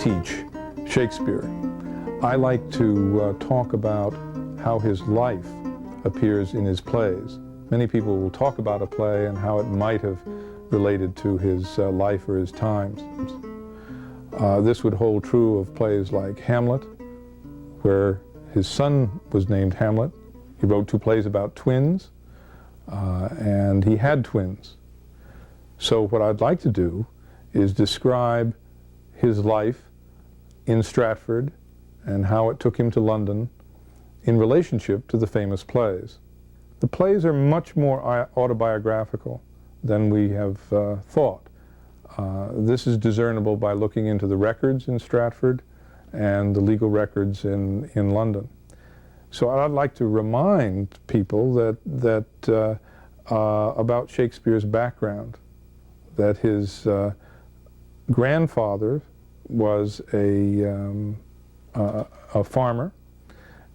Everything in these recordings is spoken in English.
teach Shakespeare, I like to talk about how his life appears in his plays. Many people will talk about a play and how it might have related to his life or his times. This would hold true of plays like Hamlet, where his son was named Hamlet. He wrote 2 plays about twins, and he had twins. So what I'd like to do is describe his life in Stratford and how it took him to London in relationship to the famous plays. The plays are much more autobiographical than we have thought. This is discernible by looking into the records in Stratford and the legal records in London. So I'd like to remind people that about Shakespeare's background, that his grandfather was a farmer,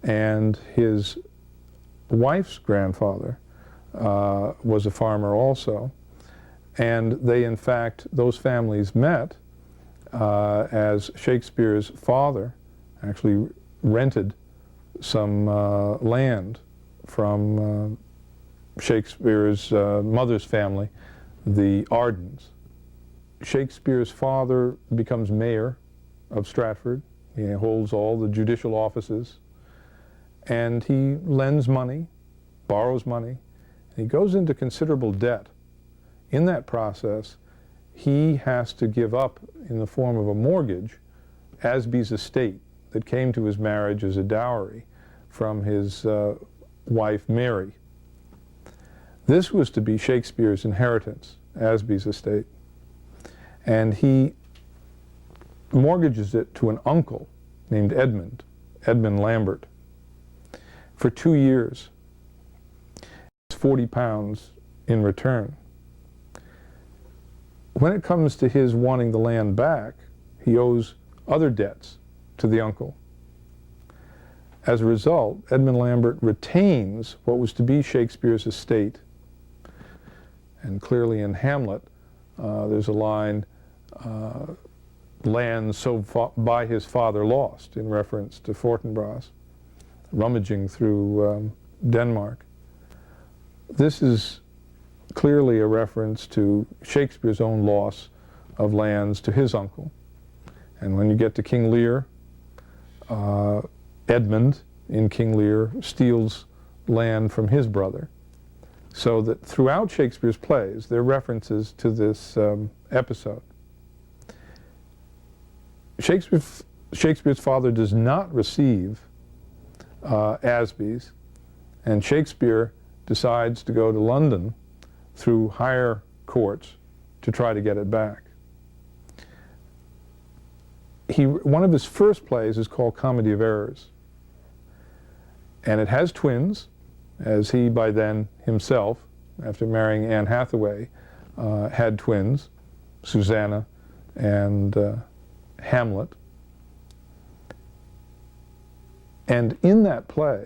and his wife's grandfather was a farmer also, and they, in fact, those families met as Shakespeare's father actually rented some land from Shakespeare's mother's family, the Ardens. Shakespeare's father becomes mayor of Stratford. He holds all the judicial offices, and he lends money, borrows money, and he goes into considerable debt. In that process, he has to give up, in the form of a mortgage, Asby's estate that came to his marriage as a dowry from his wife Mary. This was to be Shakespeare's inheritance, Asby's estate, and he mortgages it to an uncle named Edmund Lambert, for 2 years. It's £40 in return. When it comes to his wanting the land back, he owes other debts to the uncle. As a result, Edmund Lambert retains what was to be Shakespeare's estate. And clearly in Hamlet, there's a line, land so by his father lost, in reference to Fortinbras rummaging through Denmark. This is clearly a reference to Shakespeare's own loss of lands to his uncle. And when you get to King Lear, Edmund in King Lear steals land from his brother. So that throughout Shakespeare's plays, there are references to this episode. Shakespeare's father does not receive Asby's, and Shakespeare decides to go to London through higher courts to try to get it back. One of his first plays is called Comedy of Errors, and it has twins, as he by then himself, after marrying Anne Hathaway, had twins, Susanna and Hamlet. And in that play,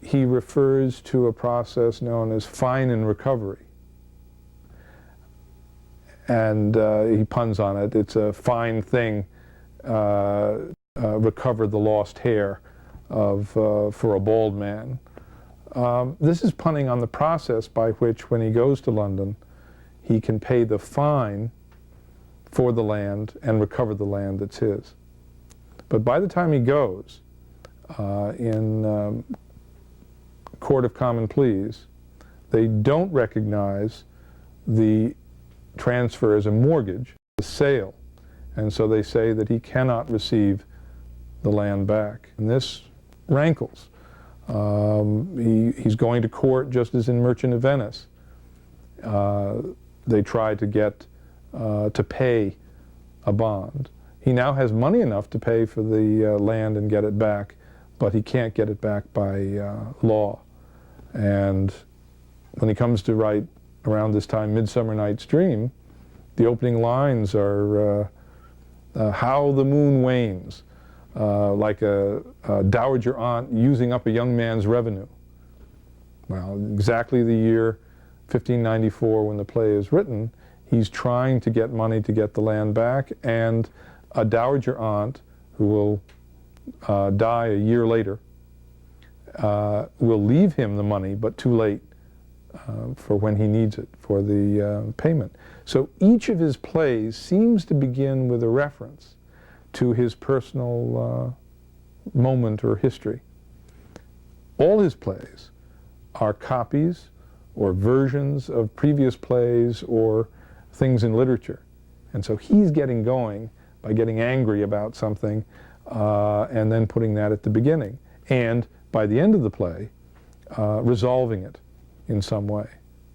he refers to a process known as fine and recovery. And he puns on it. It's a fine thing, recover the lost hair for a bald man. This is punning on the process by which, when he goes to London, he can pay the fine for the land and recover the land that's his. But by the time he goes, in Court of Common Pleas, they don't recognize the transfer as a mortgage, a sale, and so they say that he cannot receive the land back. And this rankles. He's going to court just as in Merchant of Venice. They try to get to pay a bond. He now has money enough to pay for the land and get it back, but he can't get it back by law. And when he comes to write, around this time, Midsummer Night's Dream, the opening lines are how the moon wanes, like a dowager aunt using up a young man's revenue. Well, exactly the year 1594 when the play is written, he's trying to get money to get the land back, and a dowager aunt who will die a year later, will leave him the money, but too late for when he needs it, for the payment. So each of his plays seems to begin with a reference to his personal moment or history. All his plays are copies or versions of previous plays or things in literature. And so he's getting going by getting angry about something and then putting that at the beginning. And by the end of the play, resolving it in some way.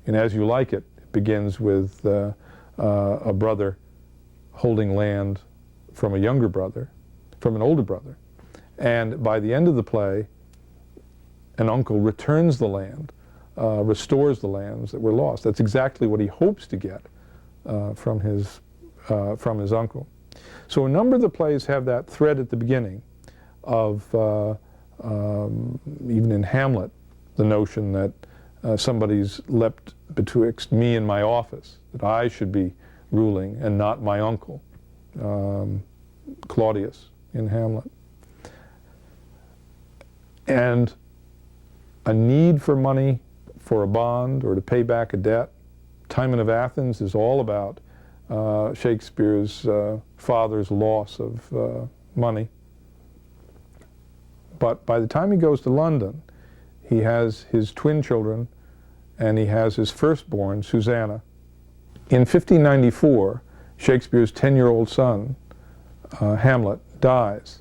And As You Like It, it begins with a brother holding land from a younger brother, from an older brother. And by the end of the play, an uncle returns the land, restores the lands that were lost. That's exactly what he hopes to get from his uncle. So a number of the plays have that thread at the beginning of, even in Hamlet, the notion that somebody's leapt betwixt me and my office, that I should be ruling and not my uncle, Claudius in Hamlet. And a need for money for a bond or to pay back a debt. Timon of Athens is all about Shakespeare's father's loss of money. But by the time he goes to London, he has his twin children and he has his firstborn, Susanna. In 1594, Shakespeare's 10-year-old son, Hamlet, dies.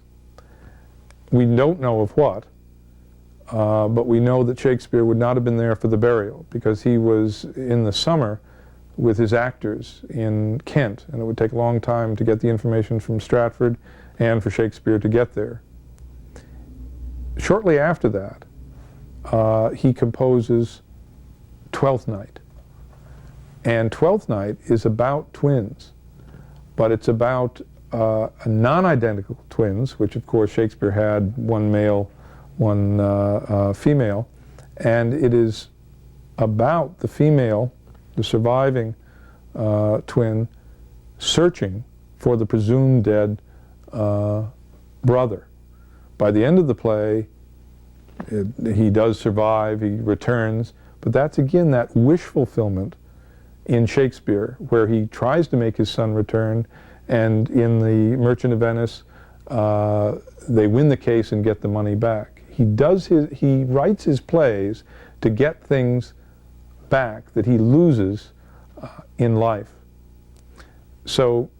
We don't know of what, but we know that Shakespeare would not have been there for the burial because he was in the summer with his actors in Kent, and it would take a long time to get the information from Stratford and for Shakespeare to get there. Shortly after that, he composes Twelfth Night. And Twelfth Night is about twins, but it's about non-identical twins, which of course Shakespeare had, one male, one female, and it is about the female, the surviving twin, searching for the presumed dead brother. By the end of the play, he does survive, he returns, but that's again that wish fulfillment in Shakespeare, where he tries to make his son return, and in the Merchant of Venice, they win the case and get the money back. He writes his plays to get things back that he loses in life. So,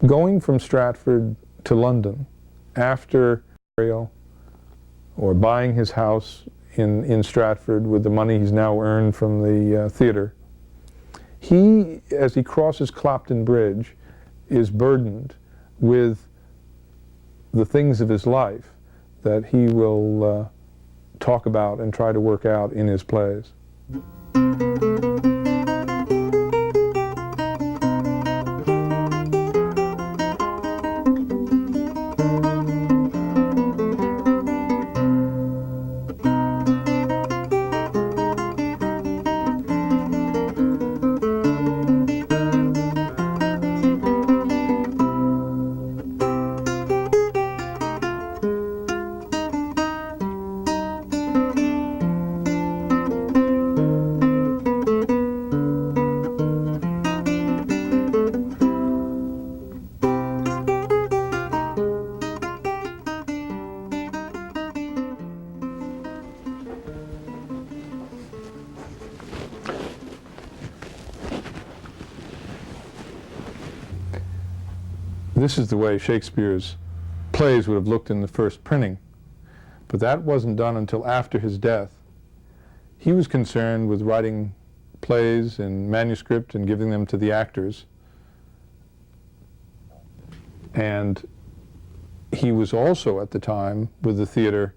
going from Stratford to London after burial, or buying his house in Stratford with the money he's now earned from the theater, he, as he crosses Clopton Bridge, is burdened with the things of his life that he will talk about and try to work out in his plays. This is the way Shakespeare's plays would have looked in the first printing, but that wasn't done until after his death. He was concerned with writing plays in manuscript and giving them to the actors, and he was also at the time with the theater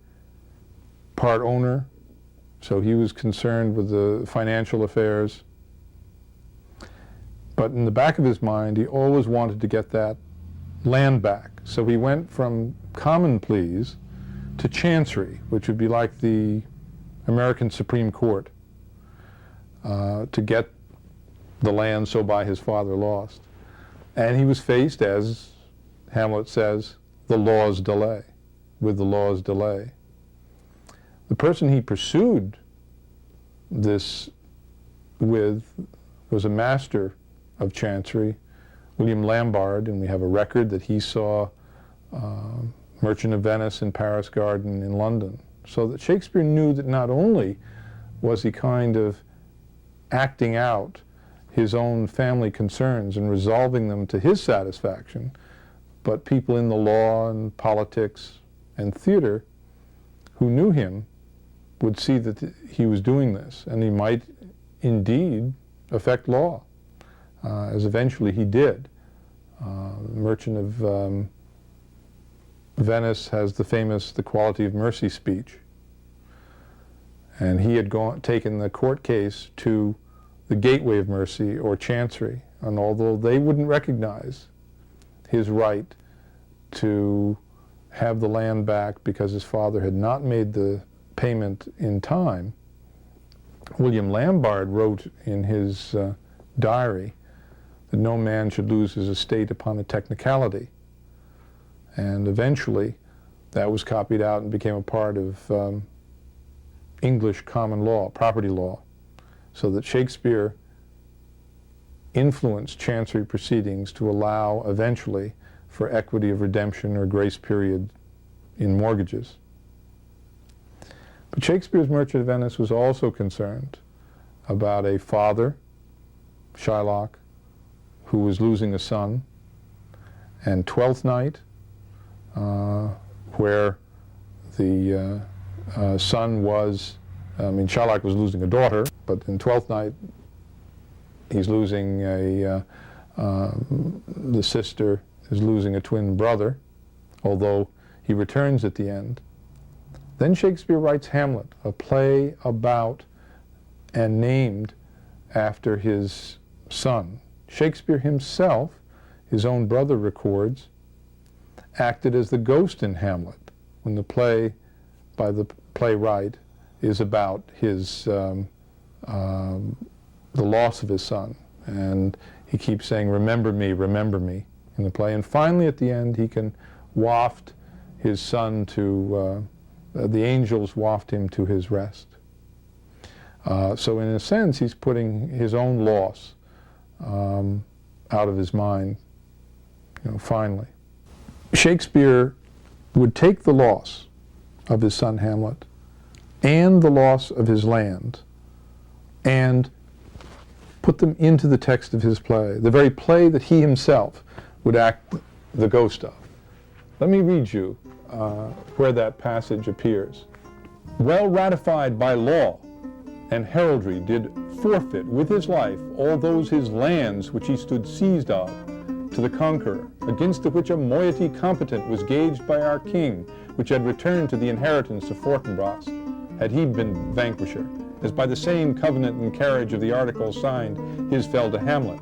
part owner, so he was concerned with the financial affairs. But in the back of his mind, he always wanted to get that land back. So he went from common pleas to chancery, which would be like the American Supreme Court, to get the land so by his father lost. And he was faced, as Hamlet says, the law's delay, with the law's delay. The person he pursued this with was a master of chancery, William Lambarde, and we have a record that he saw Merchant of Venice in Paris Garden in London. So that Shakespeare knew that not only was he kind of acting out his own family concerns and resolving them to his satisfaction, but people in the law and politics and theater who knew him would see that he was doing this, and he might indeed affect law, as eventually he did. Merchant of Venice has the famous "The Quality of Mercy" speech, and he had taken the court case to the gateway of mercy, or chancery, and although they wouldn't recognize his right to have the land back because his father had not made the payment in time, William Lambarde wrote in his diary that no man should lose his estate upon a technicality. And eventually that was copied out and became a part of English common law, property law, so that Shakespeare influenced chancery proceedings to allow eventually for equity of redemption or grace period in mortgages. But Shakespeare's Merchant of Venice was also concerned about a father, Shylock, who was losing a son, and Twelfth Night, where the son was, Shylock was losing a daughter, but in Twelfth Night he's losing the sister is losing a twin brother, although he returns at the end. Then Shakespeare writes Hamlet, a play about and named after his son. Shakespeare himself, his own brother records, acted as the ghost in Hamlet, when the play by the playwright is about his the loss of his son, and he keeps saying, remember me, in the play. And finally at the end he can waft his son to, the angels waft him to his rest. So in a sense he's putting his own loss out of his mind, finally. Shakespeare would take the loss of his son Hamlet and the loss of his land and put them into the text of his play, the very play that he himself would act the ghost of. Let me read you where that passage appears. Well ratified by law and heraldry did forfeit with his life all those his lands which he stood seized of to the conqueror, against the which a moiety competent was gauged by our king, which had returned to the inheritance of Fortinbras, had he been vanquisher, as by the same covenant and carriage of the articles signed, his fell to Hamlet.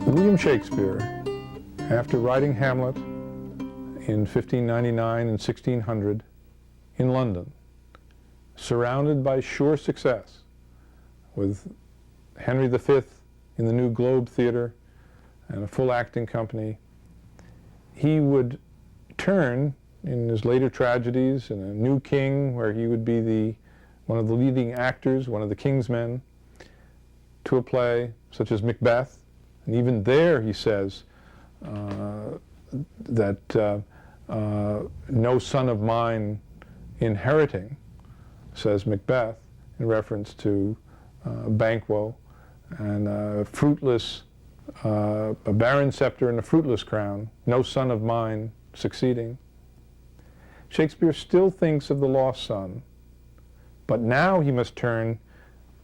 William Shakespeare, after writing Hamlet in 1599 and 1600 in London, surrounded by sure success with Henry V in the New Globe Theatre and a full acting company, he would turn in his later tragedies in A New King, where he would be one of the leading actors, one of the king's men, to a play such as Macbeth. And even there he says that no son of mine inheriting, says Macbeth, in reference to Banquo, and a barren scepter and a fruitless crown, no son of mine succeeding. Shakespeare still thinks of the lost son, but now he must turn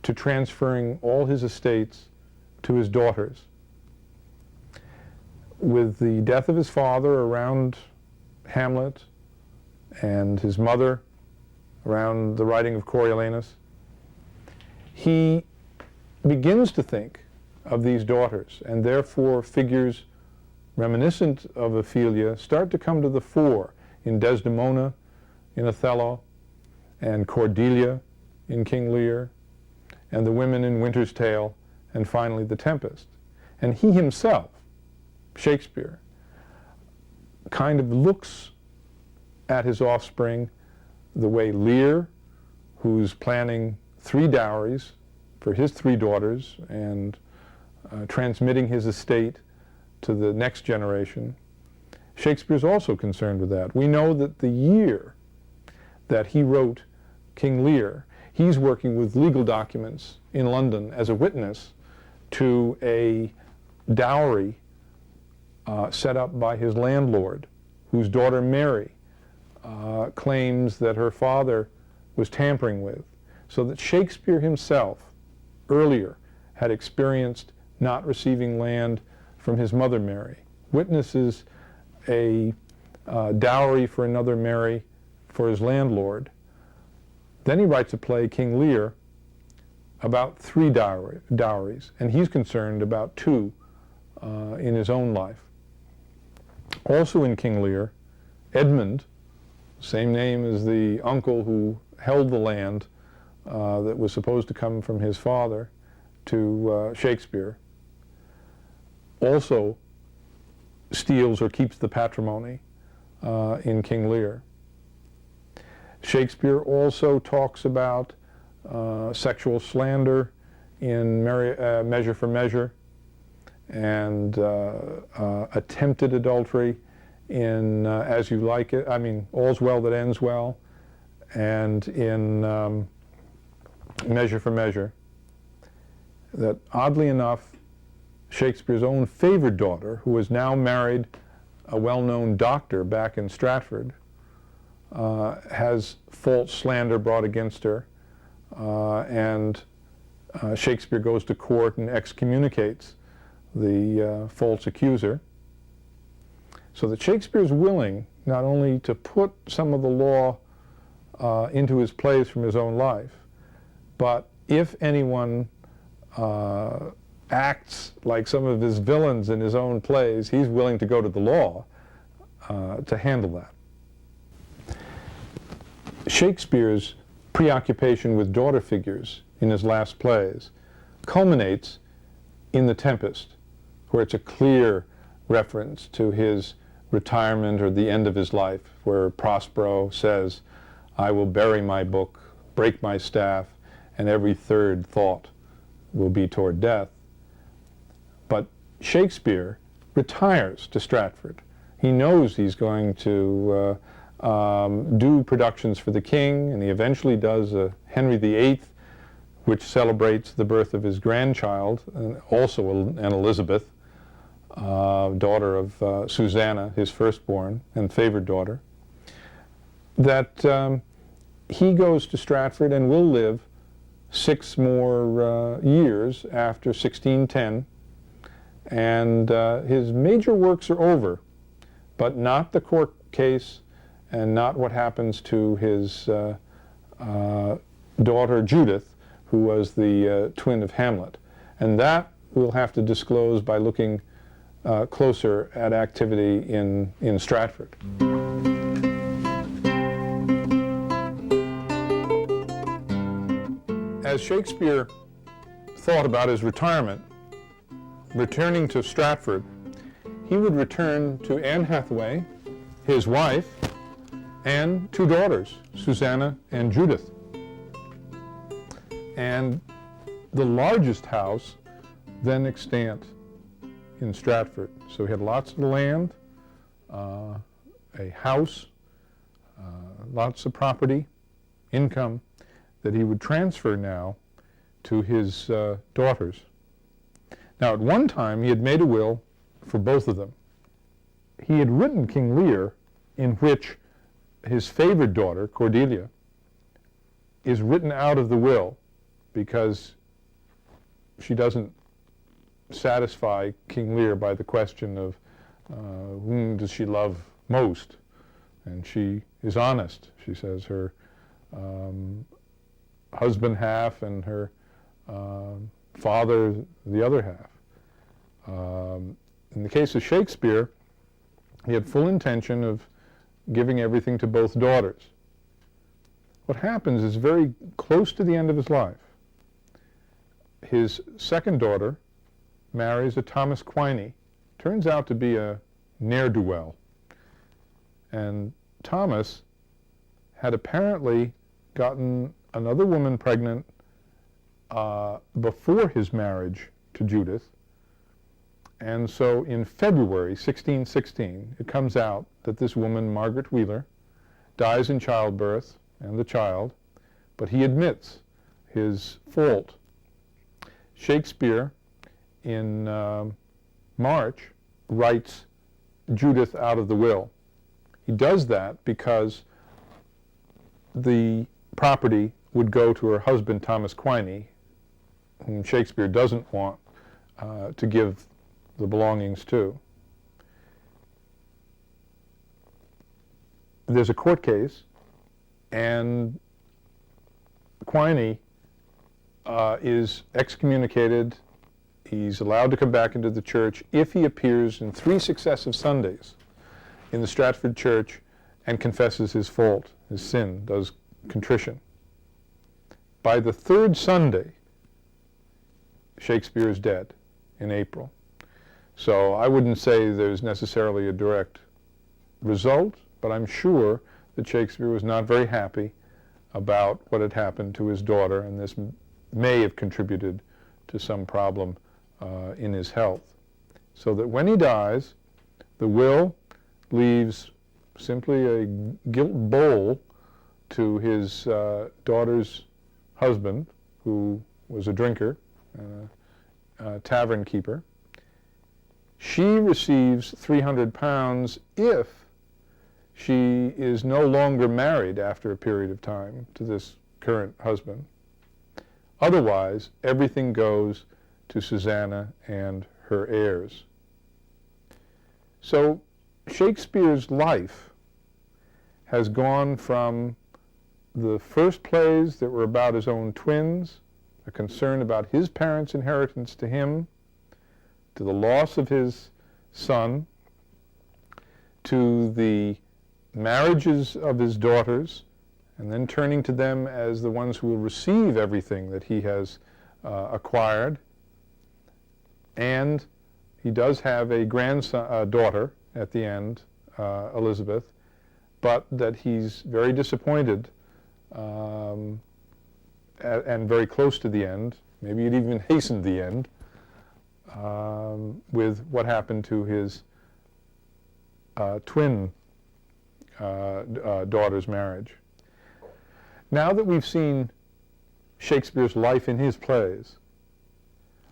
to transferring all his estates to his daughters. With the death of his father around Hamlet and his mother around the writing of Coriolanus, he begins to think of these daughters, and therefore figures reminiscent of Ophelia start to come to the fore in Desdemona, in Othello, and Cordelia in King Lear, and the women in Winter's Tale, and finally The Tempest. And he himself, Shakespeare, kind of looks at his offspring the way Lear, who's planning 3 dowries for his 3 daughters and transmitting his estate to the next generation. Shakespeare's also concerned with that. We know that the year that he wrote King Lear, he's working with legal documents in London as a witness to a dowry set up by his landlord, whose daughter Mary claims that her father was tampering with. So that Shakespeare himself earlier had experienced not receiving land from his mother Mary, witnesses a dowry for another Mary for his landlord. Then he writes a play, King Lear, about 3 dowries, and he's concerned about 2 in his own life. Also in King Lear, Edmund, same name as the uncle who held the land that was supposed to come from his father to Shakespeare, also steals or keeps the patrimony in King Lear. Shakespeare also talks about sexual slander in Measure for Measure, and attempted adultery in As You Like It, All's Well That Ends Well, and in Measure for Measure. That oddly enough, Shakespeare's own favorite daughter, who is now married a well-known doctor back in Stratford, has false slander brought against her, and Shakespeare goes to court and excommunicates the false accuser. So that Shakespeare's willing not only to put some of the law into his plays from his own life, but if anyone acts like some of his villains in his own plays, he's willing to go to the law to handle that. Shakespeare's preoccupation with daughter figures in his last plays culminates in The Tempest, where it's a clear reference to his retirement or the end of his life, where Prospero says, "I will bury my book, break my staff, and every third thought will be toward death." But Shakespeare retires to Stratford. He knows he's going to do productions for the king, and he eventually does Henry VIII, which celebrates the birth of his grandchild, and also an Elizabeth, daughter of Susanna, his firstborn and favorite daughter. That he goes to Stratford and will live 6 more years after 1610, and his major works are over, but not the court case and not what happens to his daughter Judith, who was the twin of Hamlet. And that we'll have to disclose by looking closer at activity in Stratford. As Shakespeare thought about his retirement, returning to Stratford, he would return to Anne Hathaway, his wife, and 2 daughters, Susanna and Judith. And the largest house then extant in Stratford. So he had lots of land, a house, lots of property, income, that he would transfer now to his daughters. Now, at one time, he had made a will for both of them. He had written King Lear, in which his favorite daughter, Cordelia, is written out of the will because she doesn't satisfy King Lear by the question of whom does she love most. And she is honest. She says her husband half and her father the other half. In the case of Shakespeare, he had full intention of giving everything to both daughters. What happens is very close to the end of his life, his second daughter marries a Thomas Quiney, turns out to be a ne'er-do-well. And Thomas had apparently gotten another woman pregnant before his marriage to Judith. And so in February 1616, it comes out that this woman, Margaret Wheeler, dies in childbirth and the child, but he admits his fault. Shakespeare, in March, writes Judith out of the will. He does that because the property would go to her husband, Thomas Quiney, whom Shakespeare doesn't want to give the belongings to. There's a court case, and Quiney is excommunicated. He's allowed to come back into the church if he appears in 3 successive Sundays in the Stratford church and confesses his fault, his sin, does contrition. By the 3rd Sunday, Shakespeare is dead in April. So I wouldn't say there's necessarily a direct result, but I'm sure that Shakespeare was not very happy about what had happened to his daughter, and this may have contributed to some problem in his health. So that when he dies, the will leaves simply a gilt bowl to his daughter's husband, who was a drinker, a tavern keeper. She receives £300 if she is no longer married after a period of time to this current husband. Otherwise, everything goes to Susanna and her heirs. So Shakespeare's life has gone from the first plays that were about his own twins, a concern about his parents' inheritance to him, to the loss of his son, to the marriages of his daughters, and then turning to them as the ones who will receive everything that he has acquired. And he does have a daughter at the end, Elizabeth, but that he's very disappointed and very close to the end. Maybe it even hastened the end with what happened to his twin daughter's marriage. Now that we've seen Shakespeare's life in his plays,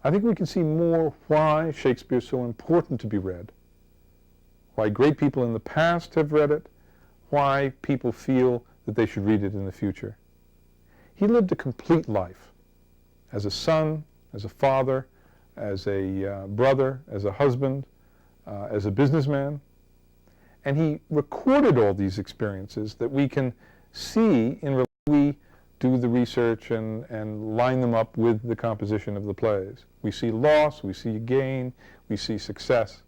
I think we can see more why Shakespeare is so important to be read, why great people in the past have read it, why people feel that they should read it in the future. He lived a complete life as a son, as a father, as a brother, as a husband, as a businessman. And he recorded all these experiences that we can see in we do the research and line them up with the composition of the plays. We see loss, we see gain, we see success,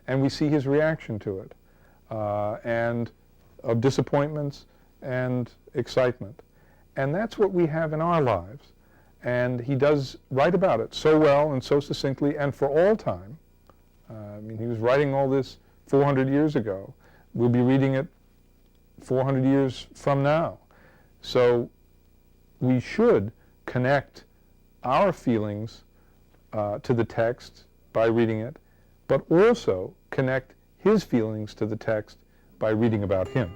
and we see his reaction to it, and of disappointments and excitement. And that's what we have in our lives. And he does write about it so well and so succinctly and for all time. I mean, he was writing all this 400 years ago. We'll be reading it 400 years from now. So we should connect our feelings to the text by reading it, but also connect his feelings to the text by reading about him.